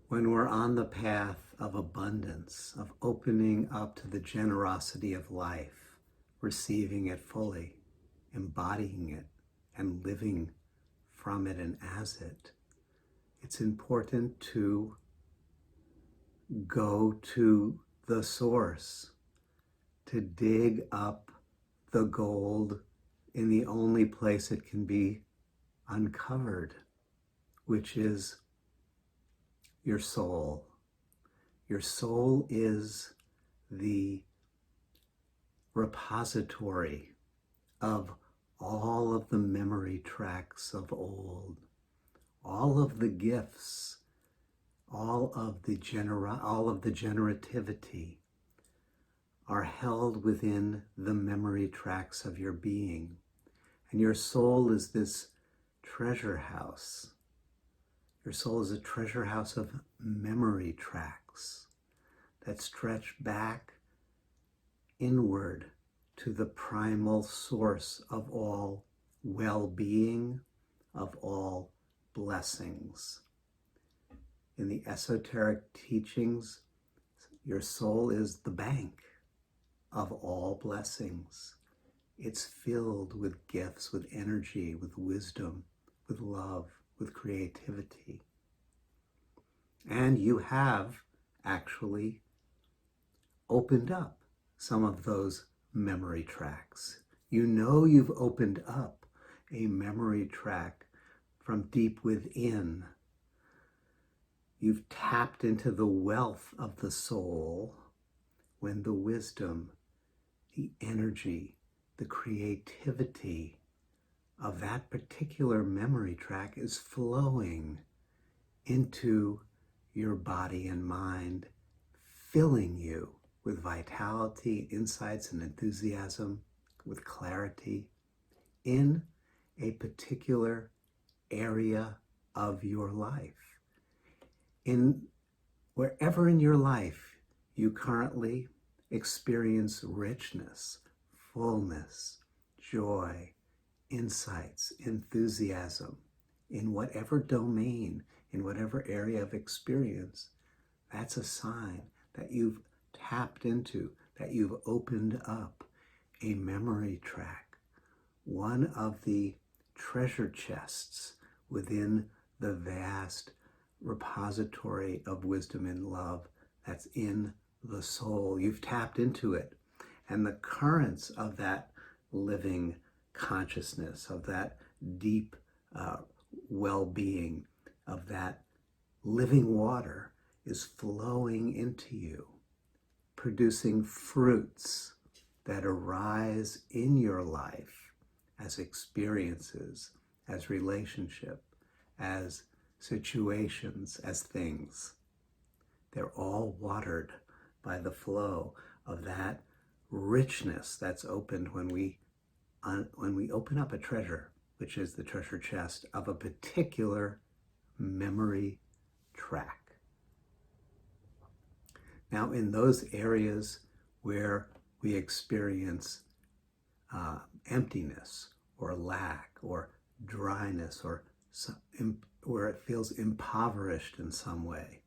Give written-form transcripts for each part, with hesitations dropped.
When we're on the path of abundance, of opening up to the generosity of life, receiving it fully, embodying it, and living from it and as it, it's important to go to the source, to dig up the gold in the only place it can be uncovered, which is your soul. Your soul is the repository of all of the memory tracks of old, all of the gifts, all of the generativity are held within the memory tracks of your being. And your soul is this treasure house. Your soul is a treasure house of memory tracks that stretch back inward to the primal source of all well-being, of all blessings. In the esoteric teachings, your soul is the bank of all blessings. It's filled with gifts, with energy, with wisdom, with love, with creativity. And you have actually opened up some of those memory tracks. You know you've opened up a memory track from deep within. You've tapped into the wealth of the soul when the wisdom, the energy, the creativity of that particular memory track is flowing into your body and mind, filling you with vitality, insights, and enthusiasm, with clarity in a particular area of your life. Wherever in your life you currently experience richness, fullness, joy, insights, enthusiasm, in whatever domain, in whatever area of experience, that's a sign that you've tapped into, that you've opened up a memory track, one of the treasure chests within the vast repository of wisdom and love that's in the soul. You've tapped into it, and the currents of that living consciousness, of that deep well-being, of that living water is flowing into you, producing fruits that arise in your life as experiences, as relationship, as situations, as things. They're all watered by the flow of that richness that's opened when we open up a treasure, which is the treasure chest of a particular memory track. Now, in those areas where we experience emptiness or lack or dryness or where it feels impoverished in some way,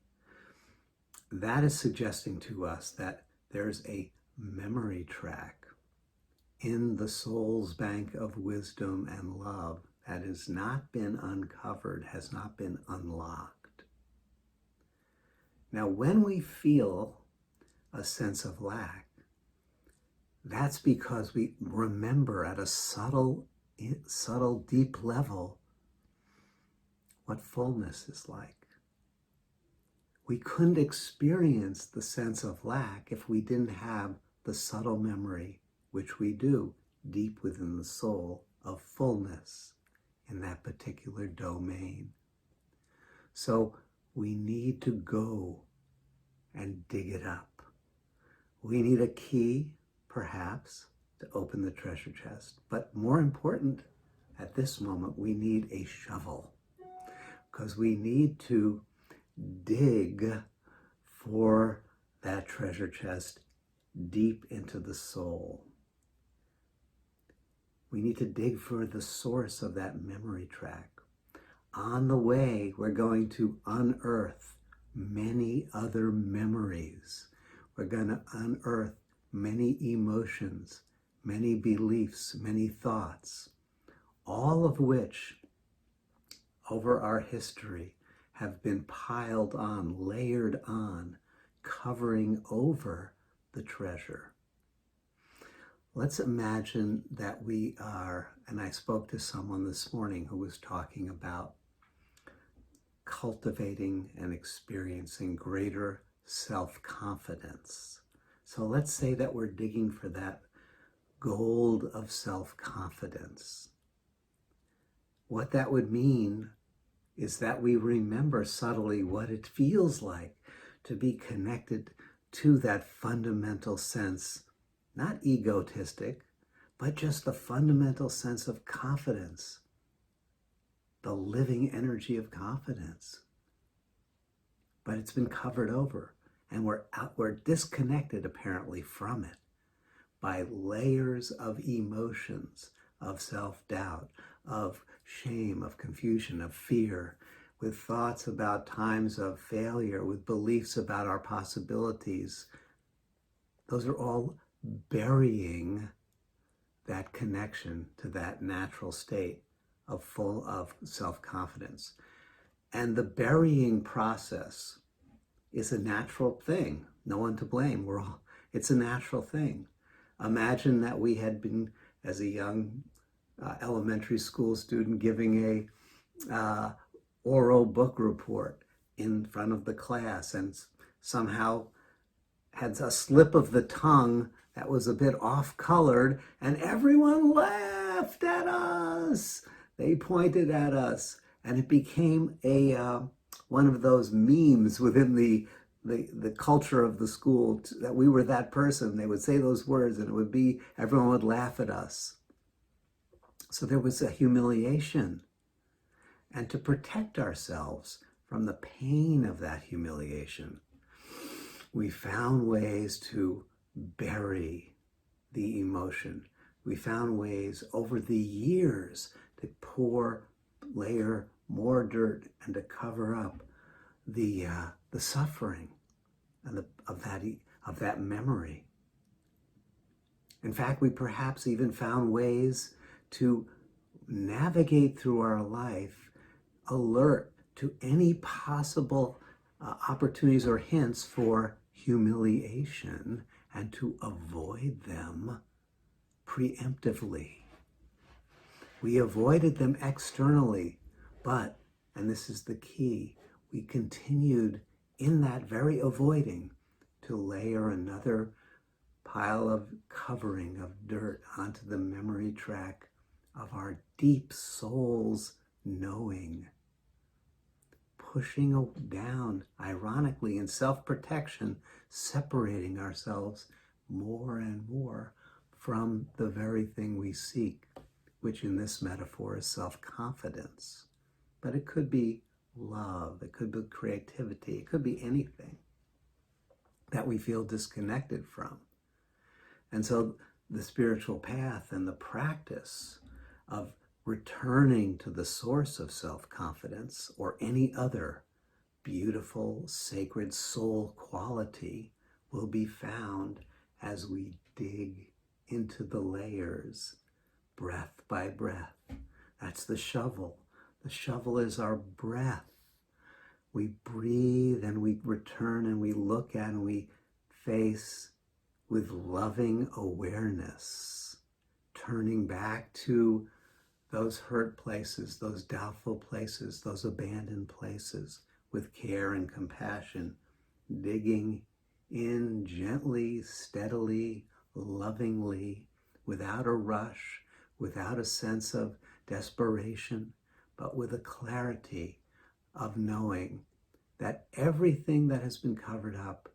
that is suggesting to us that there's a memory track in the soul's bank of wisdom and love that has not been uncovered, has not been unlocked. Now, when we feel a sense of lack, that's because we remember at a subtle, deep level what fullness is like. We couldn't experience the sense of lack if we didn't have the subtle memory, which we do deep within the soul, of fullness in that particular domain. So we need to go and dig it up. We need a key, perhaps, to open the treasure chest. But more important, at this moment, we need a shovel, because we need to dig for that treasure chest deep into the soul. We need to dig for the source of that memory track. On the way, we're going to unearth many other memories. We're going to unearth many emotions, many beliefs, many thoughts, all of which over our history have been piled on, layered on, covering over the treasure. Let's imagine that we are, and I spoke to someone this morning who was talking about cultivating and experiencing greater self-confidence. So let's say that we're digging for that gold of self-confidence. What that would mean is that we remember subtly what it feels like to be connected to that fundamental sense, not egotistic, but just the fundamental sense of confidence, the living energy of confidence. But it's been covered over, and we're disconnected apparently from it by layers of emotions, of self-doubt, of shame, of confusion, of fear, with thoughts about times of failure, with beliefs about our possibilities. Those are all burying that connection to that natural state of full of self-confidence. And the burying process is a natural thing. No one to blame. It's a natural thing. Imagine that we had been, as a young elementary school student, giving a oral book report in front of the class, and somehow had a slip of the tongue that was a bit off-colored, and everyone laughed at us. They pointed at us, and it became one of those memes within the culture of the school, that we were that person. They would say those words, and it would be, everyone would laugh at us. So there was a humiliation. And to protect ourselves from the pain of that humiliation, we found ways to bury the emotion. We found ways over the years to layer more dirt and to cover up the suffering and of that memory. In fact, we perhaps even found ways to navigate through our life alert to any possible opportunities or hints for humiliation, and to avoid them preemptively. We avoided them externally, but, and this is the key, we continued in that very avoiding to layer another pile of covering of dirt onto the memory track of our deep soul's knowing, pushing down, ironically, in self-protection, separating ourselves more and more from the very thing we seek, which in this metaphor is self-confidence. But it could be love, it could be creativity, it could be anything that we feel disconnected from. And so the spiritual path and the practice of returning to the source of self-confidence, or any other beautiful, sacred soul quality, will be found as we dig into the layers, breath by breath. That's the shovel. The shovel is our breath. We breathe and we return and we look at and we face with loving awareness, turning back to those hurt places, those doubtful places, those abandoned places, with care and compassion, digging in gently, steadily, lovingly, without a rush, without a sense of desperation, but with a clarity of knowing that everything that has been covered up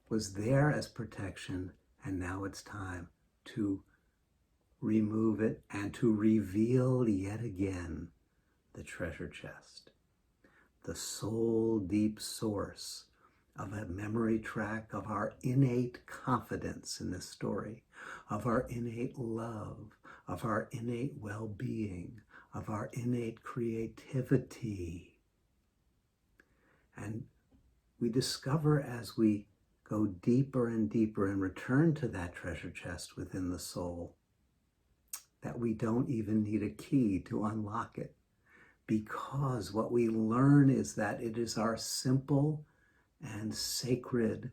was there as protection, and now it's time to remove it and to reveal yet again the treasure chest, the soul deep source of a memory track of our innate confidence in this story, of our innate love, of our innate well-being, of our innate creativity. And we discover as we go deeper and deeper and return to that treasure chest within the soul that we don't even need a key to unlock it, because what we learn is that it is our simple and sacred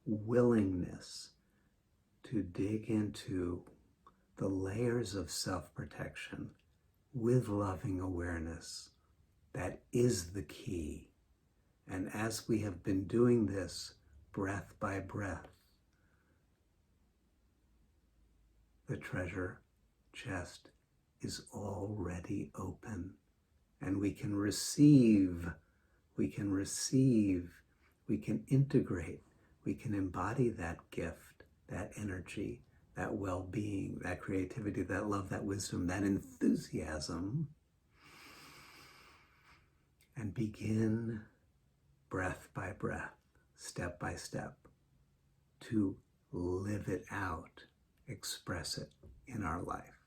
willingness to dig into the layers of self-protection with loving awareness that is the key. And as we have been doing this breath by breath, the treasure chest is already open, and we can receive, we can integrate, we can embody that gift, that energy, that well-being, that creativity, that love, that wisdom, that enthusiasm, and begin breath by breath, step by step, to live it out, express it in our life.